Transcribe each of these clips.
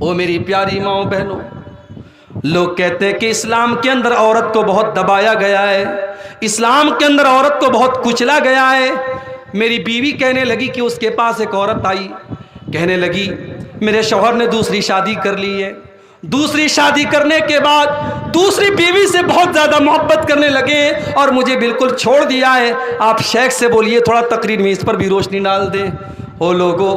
او میری پیاری ماؤں بہنوں، لوگ کہتے ہیں کہ اسلام کے اندر عورت کو بہت دبایا گیا ہے، اسلام کے اندر عورت کو بہت کچلا گیا ہے۔ میری بیوی کہنے لگی کہ اس کے پاس ایک عورت آئی، کہنے لگی میرے شوہر نے دوسری شادی کر لی ہے، دوسری شادی کرنے کے بعد دوسری بیوی سے بہت زیادہ محبت کرنے لگے اور مجھے بالکل چھوڑ دیا ہے۔ آپ شیخ سے بولیے تھوڑا تقریر میں اس پر بھی روشنی ڈال دیں۔ او لوگو،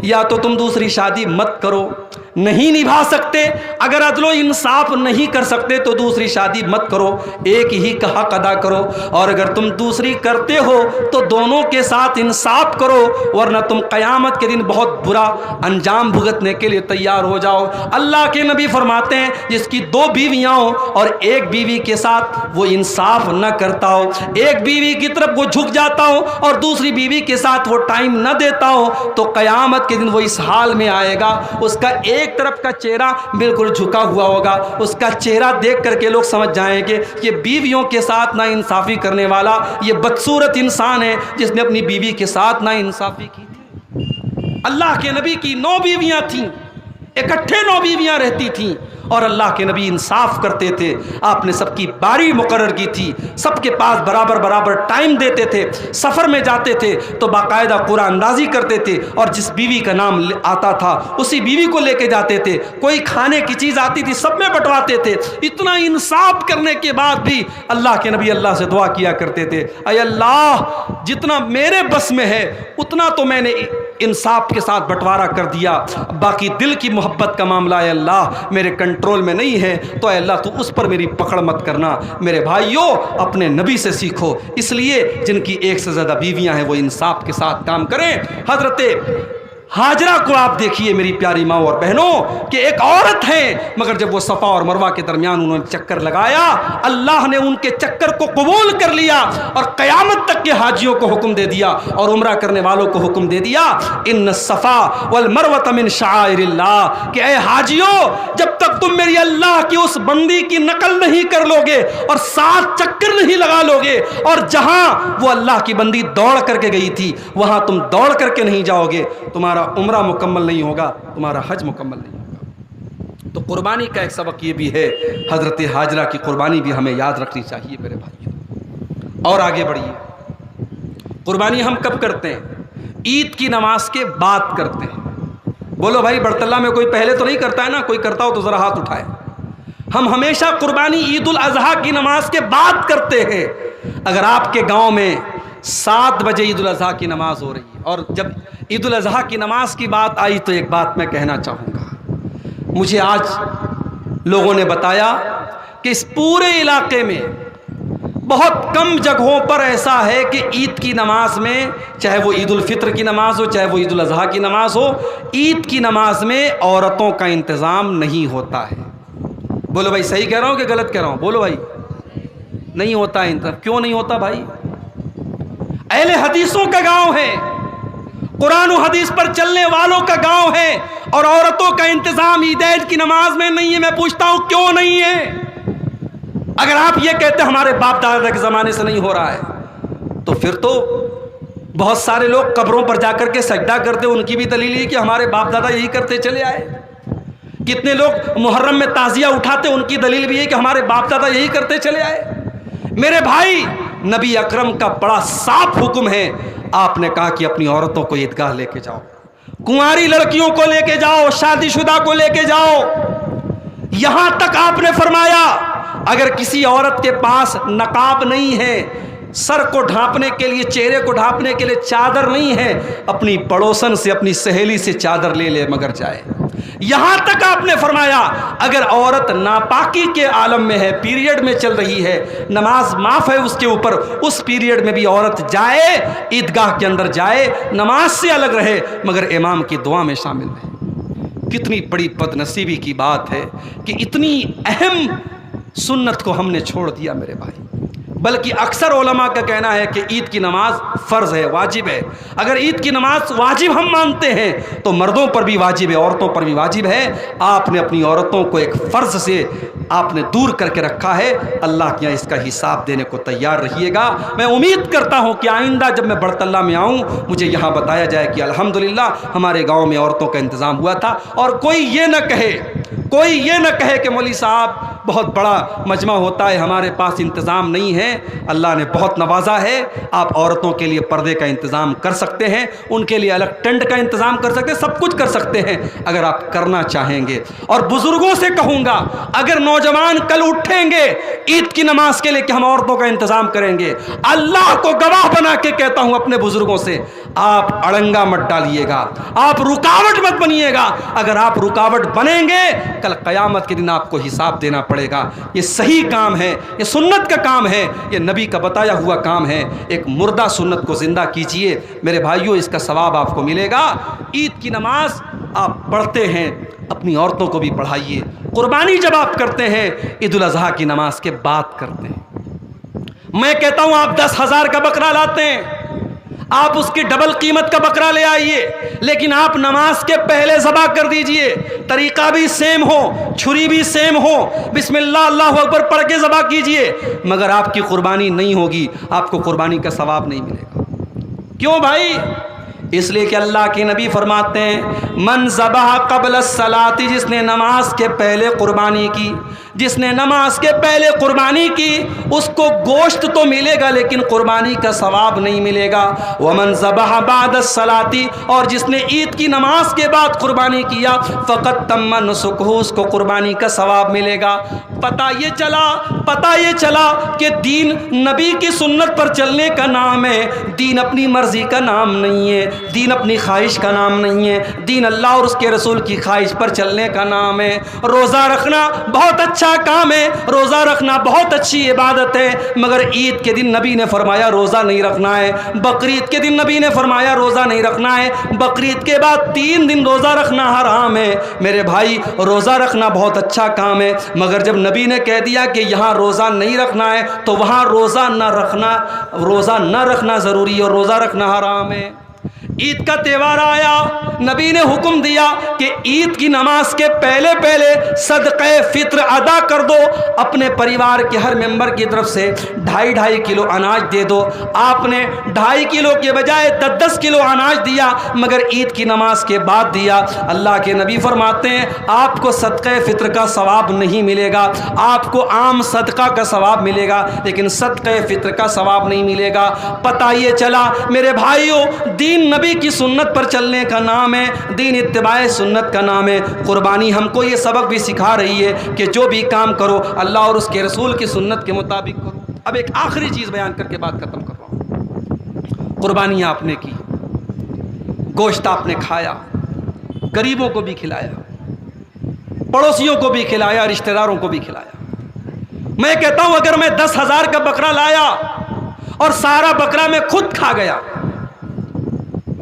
یا تو تم دوسری شادی مت کرو، نہیں نبھا سکتے، اگر عدل و انصاف نہیں کر سکتے تو دوسری شادی مت کرو، ایک ہی کا حق ادا کرو، اور اگر تم دوسری کرتے ہو تو دونوں کے ساتھ انصاف کرو، ورنہ تم قیامت کے دن بہت برا انجام بھگتنے کے لیے تیار ہو جاؤ۔ اللہ کے نبی فرماتے ہیں جس کی دو بیویاں ہوں اور ایک بیوی کے ساتھ وہ انصاف نہ کرتا ہو، ایک بیوی کی طرف وہ جھک جاتا ہو اور دوسری بیوی کے ساتھ وہ ٹائم نہ دیتا ہو، تو قیامت کے دن وہ اس حال میں آئے گا، اس کا ایک طرف کا چہرہ بالکل جھکا ہوا ہوگا، اس کا چہرہ دیکھ کر کے لوگ سمجھ جائیں گے یہ بیویوں کے ساتھ نا انصافی کرنے والا یہ بدصورت انسان ہے جس نے اپنی بیوی کے ساتھ نا انصافی کی تھی۔ اللہ کے نبی کی 9 بیویاں تھیں، اکٹھے 9 بیویاں رہتی تھیں، اور اللہ کے نبی انصاف کرتے تھے، آپ نے سب کی باری مقرر کی تھی، سب کے پاس برابر برابر ٹائم دیتے تھے، سفر میں جاتے تھے تو باقاعدہ قرآن اندازی کرتے تھے، اور جس بیوی کا نام آتا تھا اسی بیوی کو لے کے جاتے تھے، کوئی کھانے کی چیز آتی تھی سب میں بٹواتے تھے۔ اتنا انصاف کرنے کے بعد بھی اللہ کے نبی اللہ سے دعا کیا کرتے تھے، اے اللہ جتنا میرے بس میں ہے اتنا تو میں نے انصاف کے ساتھ بٹوارا کر دیا، باقی دل کی محبت کا معاملہ ہے اللہ میرے کنٹرول میں نہیں ہے، تو اے اللہ تو اس پر میری پکڑ مت کرنا۔ میرے بھائیوں، اپنے نبی سے سیکھو، اس لیے جن کی ایک سے زیادہ بیویاں ہیں وہ انصاف کے ساتھ کام کریں۔ حضرت ہاجرہ کو آپ دیکھیے میری پیاری ماں اور بہنوں کہ ایک عورت ہے، مگر جب وہ صفا اور مروہ کے درمیان انہوں نے چکر لگایا، اللہ نے ان کے چکر کو قبول کر لیا اور قیامت تک کے حاجیوں کو حکم دے دیا اور عمرہ کرنے والوں کو حکم دے دیا، ان الصفا والمروہ من شعائر اللہ، کہ اے حاجیوں جب تک تم میری اللہ کی اس بندی کی نقل نہیں کر لو گے اور 7 چکر نہیں لگا لو گے، اور جہاں وہ اللہ کی بندی دوڑ کر کے گئی تھی وہاں تم دوڑ کر کے نہیں جاؤ گے، تمہارا عمرہ مکمل نہیں ہوگا، تمہارا حج مکمل نہیں ہوگا۔ تو قربانی کا ایک سبق یہ بھی ہے، حضرت ہاجرہ کی قربانی بھی ہمیں یاد رکھنی چاہیے میرے بھائیوں۔ اور آگے بڑھیے، قربانی ہم کب کرتے ہیں؟ عید کی نماز کے بعد کرتے ہیں۔ بولو بھائی، برطلہ میں کوئی پہلے تو نہیں کرتا ہے نا؟ کوئی کرتا ہو تو ذرا ہاتھ اٹھائے۔ ہم ہمیشہ قربانی عید الاضحیٰ کی نماز کے بعد کرتے ہیں۔ اگر آپ کے گاؤں میں 7 بجے عید الاضحیٰ کی نماز ہو رہی ہے اور جب عید الاضحیٰ کی نماز کی بات آئی تو ایک بات میں کہنا چاہوں گا، مجھے آج لوگوں نے بتایا کہ اس پورے علاقے میں بہت کم جگہوں پر ایسا ہے کہ عید کی نماز میں، چاہے وہ عید الفطر کی نماز ہو چاہے وہ عید الاضحیٰ کی نماز ہو، عید کی نماز میں عورتوں کا انتظام نہیں ہوتا ہے۔ بولو بھائی، صحیح کہہ رہا ہوں کہ غلط کہہ رہا ہوں؟ بولو بھائی، نہیں ہوتا ہے انتظام۔ کیوں نہیں ہوتا بھائی؟ اہل حدیثوں کا گاؤں ہے، قرآن و حدیث پر چلنے والوں کا گاؤں ہے، اور عورتوں کا انتظام عیدین کی نماز میں نہیں ہے۔ میں پوچھتا ہوں کیوں نہیں ہے؟ اگر آپ یہ کہتے ہیں ہمارے باپ دادا کے زمانے سے نہیں ہو رہا ہے، تو پھر تو بہت سارے لوگ قبروں پر جا کر کے سجدہ کرتے، ان کی بھی دلیل یہ کہ ہمارے باپ دادا یہی کرتے چلے آئے۔ کتنے لوگ محرم میں تعزیہ اٹھاتے، ان کی دلیل بھی ہے کہ ہمارے باپ دادا یہی کرتے چلے آئے۔ میرے بھائی، نبی اکرم کا بڑا صاف حکم ہے، آپ نے کہا کہ اپنی عورتوں کو عیدگاہ لے کے جاؤ، کنواری لڑکیوں کو لے کے جاؤ، شادی شدہ کو لے کے جاؤ۔ یہاں تک آپ نے فرمایا اگر کسی عورت کے پاس نقاب نہیں ہے، سر کو ڈھانپنے کے لیے، چہرے کو ڈھانپنے کے لیے چادر نہیں ہے، اپنی پڑوسن سے، اپنی سہیلی سے چادر لے لے مگر جائے۔ یہاں تک آپ نے فرمایا اگر عورت ناپاکی کے عالم میں ہے، پیریڈ میں چل رہی ہے، نماز معاف ہے اس کے اوپر، اس پیریڈ میں بھی عورت جائے، عیدگاہ کے اندر جائے، نماز سے الگ رہے مگر امام کی دعا میں شامل رہے۔ کتنی بڑی بد نصیبی کی بات ہے کہ اتنی اہم سنت کو ہم نے چھوڑ دیا میرے بھائی۔ بلکہ اکثر علماء کا کہنا ہے کہ عید کی نماز فرض ہے، واجب ہے۔ اگر عید کی نماز واجب ہم مانتے ہیں تو مردوں پر بھی واجب ہے، عورتوں پر بھی واجب ہے۔ آپ نے اپنی عورتوں کو ایک فرض سے آپ نے دور کر کے رکھا ہے، اللہ کے یہاں اس کا حساب دینے کو تیار رہیے گا۔ میں امید کرتا ہوں کہ آئندہ جب میں بڑھتلہ میں آؤں مجھے یہاں بتایا جائے کہ الحمدللہ ہمارے گاؤں میں عورتوں کا انتظام ہوا تھا، اور کوئی یہ نہ کہے کہ مولوی صاحب بہت بڑا مجمع ہوتا ہے، ہمارے پاس انتظام نہیں ہے۔ اللہ نے بہت نوازا ہے، آپ عورتوں کے لیے پردے کا انتظام کر سکتے ہیں، ان کے لیے الگ ٹینٹ کا انتظام کر سکتے ہیں، سب کچھ کر سکتے ہیں اگر آپ کرنا چاہیں گے۔ اور بزرگوں سے کہوں گا، اگر نوجوان کل اٹھیں گے عید کی نماز کے لیے کہ ہم عورتوں کا انتظام کریں گے، اللہ کو گواہ بنا کے کہتا ہوں اپنے بزرگوں سے، آپ اڑنگا مت ڈالیے گا، آپ رکاوٹ مت بنیے گا۔ اگر آپ رکاوٹ بنیں گے کل قیامت کے دن آپ کو حساب دینا پڑے گا۔ یہ صحیح کام ہے، یہ سنت کا کام ہے، یہ نبی کا بتایا ہوا کام ہے۔ ایک مردہ سنت کو زندہ کیجئے میرے بھائیوں، اس کا ثواب آپ کو ملے گا۔ عید کی نماز آپ پڑھتے ہیں، اپنی عورتوں کو بھی پڑھائیے۔ قربانی جب آپ کرتے ہیں عید الاضحیٰ کی نماز کے بعد کرتے ہیں۔ میں کہتا ہوں آپ 10,000 کا بکرا لاتے ہیں، آپ اس کی ڈبل قیمت کا بکرا لے آئیے، لیکن آپ نماز کے پہلے ذبح کر دیجئے، طریقہ بھی سیم ہو، چھری بھی سیم ہو، بسم اللہ اللہ اکبر پڑھ کے ذبح کیجئے، مگر آپ کی قربانی نہیں ہوگی، آپ کو قربانی کا ثواب نہیں ملے گا۔ کیوں بھائی؟ اس لیے کہ اللہ کے نبی فرماتے ہیں من ذبح قبل الصلاۃ، جس نے نماز کے پہلے قربانی کی، جس نے نماز کے پہلے قربانی کی اس کو گوشت تو ملے گا لیکن قربانی کا ثواب نہیں ملے گا۔ ومن ذبح بعد الصلاۃ، اور جس نے عید کی نماز کے بعد قربانی کیا فقط تم نسکہ، اس کو قربانی کا ثواب ملے گا۔ پتہ یہ چلا کہ دین نبی کی سنت پر چلنے کا نام ہے، دین اپنی مرضی کا نام نہیں ہے، دین اپنی خواہش کا نام نہیں ہے، دین اللہ اور اس کے رسول کی خواہش پر چلنے کا نام ہے۔ روزہ رکھنا بہت اچھا کام ہے، روزہ رکھنا بہت اچھی عبادت ہے، مگر عید کے دن نبی نے فرمایا روزہ نہیں رکھنا ہے، بقرعید کے دن نبی نے فرمایا روزہ نہیں رکھنا ہے، بقرعید کے بعد 3 دن روزہ رکھنا حرام ہے۔ میرے بھائی روزہ رکھنا بہت اچھا کام ہے، مگر جب نبی نے کہہ دیا کہ یہاں روزہ نہیں رکھنا ہے تو وہاں روزہ نہ رکھنا ضروری ہے اور روزہ رکھنا حرام ہے۔ عید کا تہوار آیا، نبی نے حکم دیا کہ عید کی نماز کے پہلے صدقہ فطر ادا کر دو، اپنے پریوار کے ہر ممبر کی طرف سے 2.5 کلو اناج دے دو۔ آپ نے 2.5 کلو کے بجائے 10 کلو اناج دیا، مگر عید کی نماز کے بعد دیا۔ اللہ کے نبی فرماتے ہیں آپ کو صدقہ فطر کا ثواب نہیں ملے گا، آپ کو عام صدقہ کا ثواب ملے گا لیکن صدقہ فطر کا ثواب نہیں ملے گا۔ پتہ یہ چلا میرے بھائیوں، دین نبی کی سنت پر چلنے کا نام ہے، دین اتباع سنت کا نام ہے۔ قربانی ہم کو یہ سبق بھی سکھا رہی ہے کہ جو بھی کام کرو اللہ اور اس کے رسول کی سنت کے مطابق کرو۔ اب ایک آخری چیز بیان کر کے بات ختم کر رہا ہوں۔ قربانی آپ نے کی، گوشت آپ نے کھایا، غریبوں کو بھی کھلایا، پڑوسیوں کو بھی کھلایا، رشتہ داروں کو بھی کھلایا۔ میں کہتا ہوں اگر میں 10,000 کا بکرا لایا اور سارا بکرا میں خود کھا گیا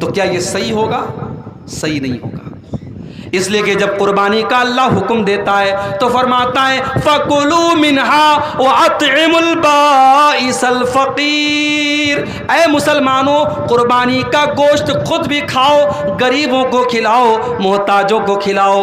تو کیا یہ صحیح ہوگا؟ صحیح نہیں ہوگا۔ اس لیے کہ جب قربانی کا اللہ حکم دیتا ہے تو فرماتا ہے فَكُلُوا مِنْهَا وَأَطْعِمُوا الْبَائِسَ الْفَقِيرَ۔ اے مسلمانوں، قربانی کا گوشت خود بھی کھاؤ، غریبوں کو کھلاؤ، محتاجوں کو کھلاؤ۔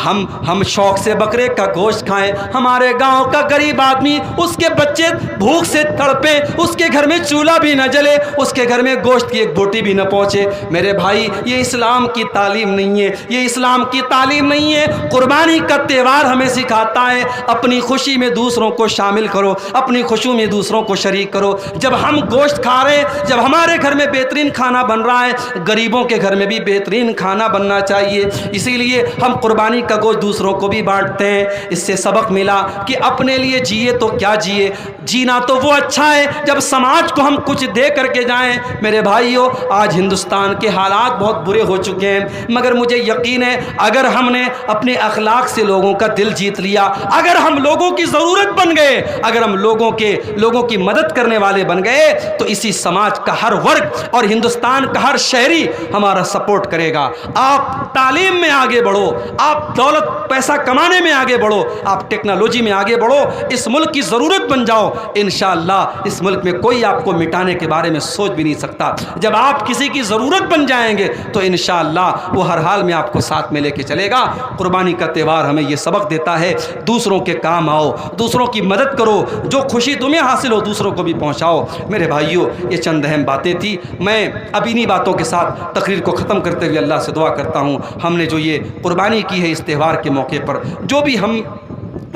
ہم شوق سے بکرے کا گوشت کھائیں، ہمارے گاؤں کا غریب آدمی اس کے بچے بھوک سے تڑپیں، اس کے گھر میں چولہا بھی نہ جلے، اس کے گھر میں گوشت کی ایک بوٹی بھی نہ پہنچے۔ میرے بھائی یہ اسلام کی تعلیم نہیں ہے، یہ اسلام کی تعلیم نہیں ہے۔ قربانی کا تہوار ہمیں سکھاتا ہے اپنی خوشی میں دوسروں کو شامل کرو، اپنی خوشی میں دوسروں کو شریک کرو۔ جب ہم گوشت کھا رہے ہیں، جب ہمارے گھر میں بہترین کھانا بن رہا ہے، غریبوں کے گھر میں بھی بہترین کھانا بننا چاہیے۔ اسی لیے ہم قربانی کا گوشت دوسروں کو بھی بانٹتے ہیں۔ اس سے سبق ملا کہ اپنے لیے جیے تو کیا جیے، جینا تو وہ اچھا ہے جب سماج کو ہم کچھ دے کر کے جائیں۔ میرے بھائیوں، آج ہندوستان کے حالات بہت برے ہو چکے ہیں، مگر مجھے یقین ہے اگر ہم نے اپنے اخلاق سے لوگوں کا دل جیت لیا، اگر ہم لوگوں کی ضرورت بن گئے، اگر ہم لوگوں کی مدد کرنے والے بن گئے، تو اسی سماج کا ہر ورگ اور ہندوستان کا ہر شہری ہمارا سپورٹ کرے گا۔ آپ تعلیم میں آگے بڑھو، آپ دولت پیسہ کمانے میں آگے بڑھو، آپ ٹیکنالوجی میں آگے بڑھو، اس ملک کی ضرورت بن جاؤ، انشاءاللہ اس ملک میں کوئی آپ کو مٹانے کے بارے میں سوچ بھی نہیں سکتا۔ جب آپ کسی کی ضرورت بن جائیں گے تو انشاءاللہ وہ ہر حال میں آپ کو ساتھ میں لے کے چلے گا۔ قربانی کا تہوار ہمیں یہ سبق دیتا ہے، دوسروں کے کام آؤ، دوسروں کی مدد کرو، جو خوشی تمہیں حاصل ہو دوسروں کو بھی پہنچاؤ۔ میرے بھائیوں، یہ چند اہم باتیں تھیں۔ میں اب انہی باتوں کے ساتھ تقریر کو ختم کرتے ہوئے اللہ سے دعا کرتا ہوں، ہم نے جو یہ قربانی کی ہے اس تہوار کے موقع پر، جو بھی ہم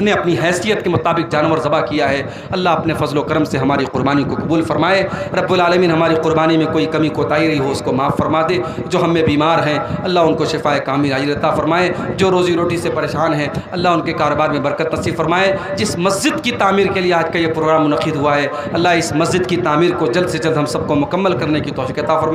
نے اپنی حیثیت کے مطابق جانور ذبح کیا ہے، اللہ اپنے فضل و کرم سے ہماری قربانی کو قبول فرمائے۔ رب العالمین ہماری قربانی میں کوئی کمی کوتاہی رہی ہو اس کو معاف فرما دے۔ جو ہم میں بیمار ہیں اللہ ان کو شفائے کامل عاجل عطا فرمائے۔ جو روزی روٹی سے پریشان ہیں اللہ ان کے کاروبار میں برکت نصیب فرمائے۔ جس مسجد کی تعمیر کے لیے آج کا یہ پروگرام منعقد ہوا ہے، اللہ اس مسجد کی تعمیر کو جلد سے جلد ہم سب کو مکمل کرنے کی توفیق عطا فرمائے۔